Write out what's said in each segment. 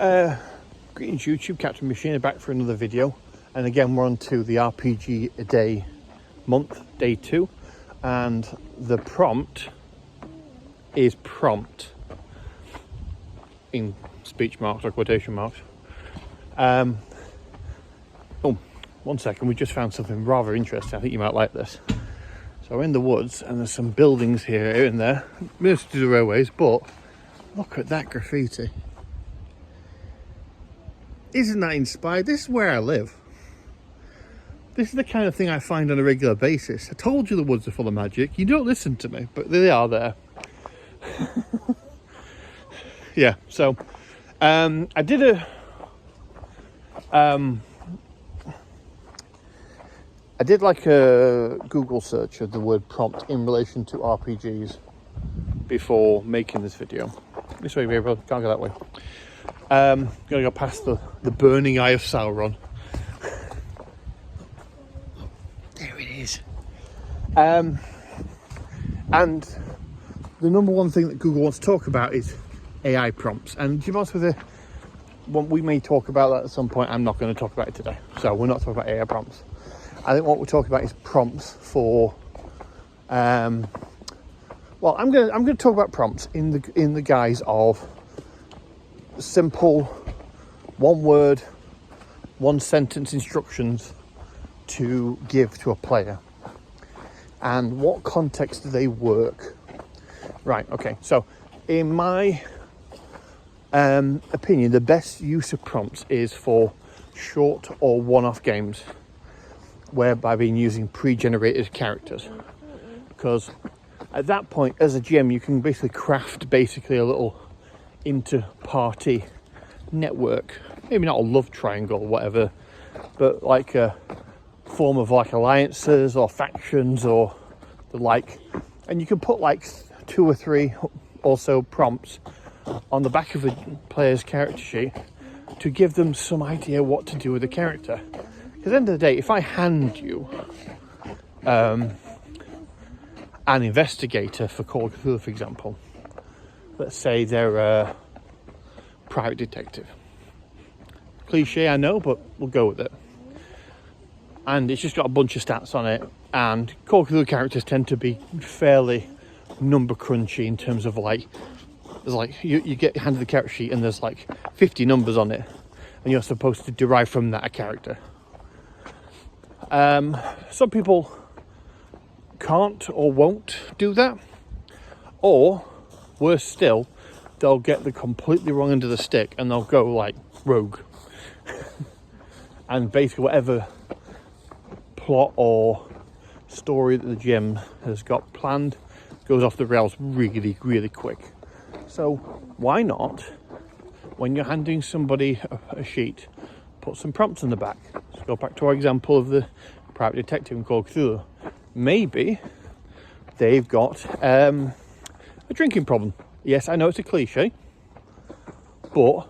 Greetings YouTube, Captain Machine back for another video, and again we're on to the RPGaDay month, day 2, and the prompt is prompt in speech marks or quotation marks. Oh, one second, we just found something rather interesting. I think you might like this. So we're in the woods and there's some buildings here and there, mostly the railways, but look at that graffiti. Isn't that inspired? This is where I live. This is the kind of thing I find on a regular basis. I told you the woods are full of magic. You don't listen to me, but they are there. Yeah, so I did like a Google search of the word prompt in relation to RPGs before making this video. This way, baby, can't go that way. Gonna go past the burning eye of Sauron. There it is. And the number one thing that Google wants to talk about is AI prompts. And to be honest with you, we may talk about that at some point. I'm not going to talk about it today. So we're not talking about AI prompts. I think what we're talking about is prompts for. I'm going to talk about prompts in the guise of simple, one word, one sentence instructions to give to a player, and what context do they work. Right, okay, so in my opinion, the best use of prompts is for short or one-off games whereby being using pre-generated characters, because at that point as a GM you can basically craft a little inter-party network, maybe not a love triangle or whatever, but like a form of like alliances or factions or the like, and you can put like 2 or 3 or so prompts on the back of a player's character sheet to give them some idea what to do with the character. Because at the end of the day, if I hand you an investigator for Call of Cthulhu, for example, let's say they're a private detective. Cliche, I know, but we'll go with it. And it's just got a bunch of stats on it. And Call of Cthulhu characters tend to be fairly number crunchy in terms of like, there's like, you get handed the character sheet and there's like 50 numbers on it. And you're supposed to derive from that a character. Some people can't or won't do that. Or, worse still, they'll get the completely wrong end of the stick and they'll go like rogue. And basically whatever plot or story that the GM has got planned goes off the rails really, really quick. So why not, when you're handing somebody a sheet, put some prompts in the back? Let's go back to our example of the private detective in Call of Cthulhu. Maybe they've got a drinking problem. Yes, I know it's a cliche, but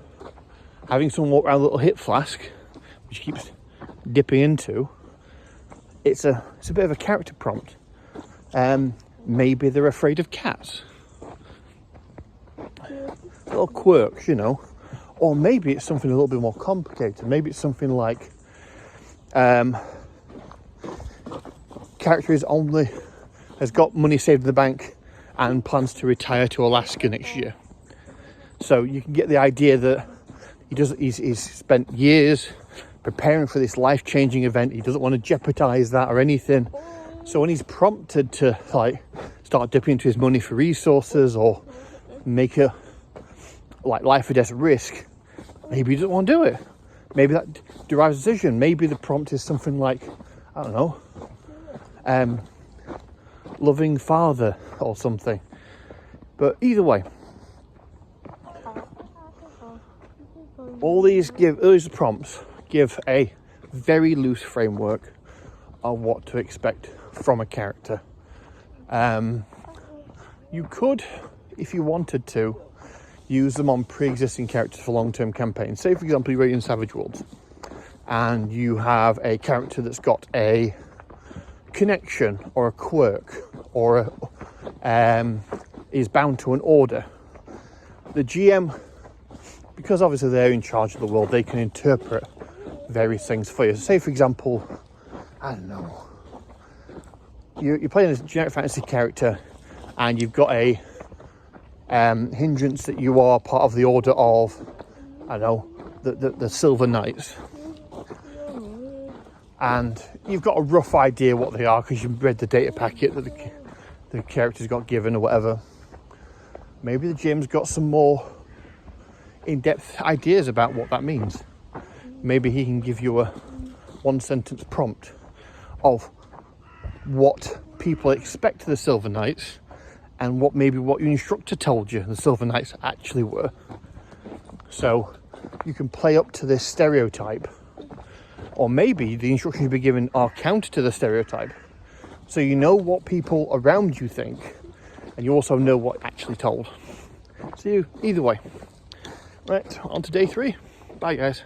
having someone walk around a little hip flask, which keeps dipping into, it's a bit of a character prompt. Maybe they're afraid of cats. Little quirks, you know. Or maybe it's something a little bit more complicated. Maybe it's something like character has got money saved in the bank and plans to retire to Alaska next year. So you can get the idea that he's spent years preparing for this life-changing event. He doesn't want to jeopardize that or anything. So when he's prompted to like start dipping into his money for resources or make a like life or death risk, maybe he doesn't want to do it. Maybe that derives a decision. Maybe the prompt is something like, I don't know, loving father or something. But either way, all these prompts give a very loose framework of what to expect from a character. You could, if you wanted to, use them on pre-existing characters for long-term campaigns. Say, for example, you're in Savage Worlds and you have a character that's got a connection or a quirk or is bound to an order. The GM because obviously they're in charge of the world, they can interpret various things for you. Say, for example, I don't know, you're playing this generic fantasy character and you've got a hindrance that you are part of the order of, I don't know, the Silver Knights. And you've got a rough idea what they are because you've read the data packet that the character's got given or whatever. Maybe the GM's got some more in-depth ideas about what that means. Maybe he can give you a one-sentence prompt of what people expect of the Silver Knights and what your instructor told you the Silver Knights actually were. So you can play up to this stereotype, or maybe the instructions you've been given are counter to the stereotype. So you know what people around you think, and you also know what actually told. So either way. Right, on to day 3. Bye guys.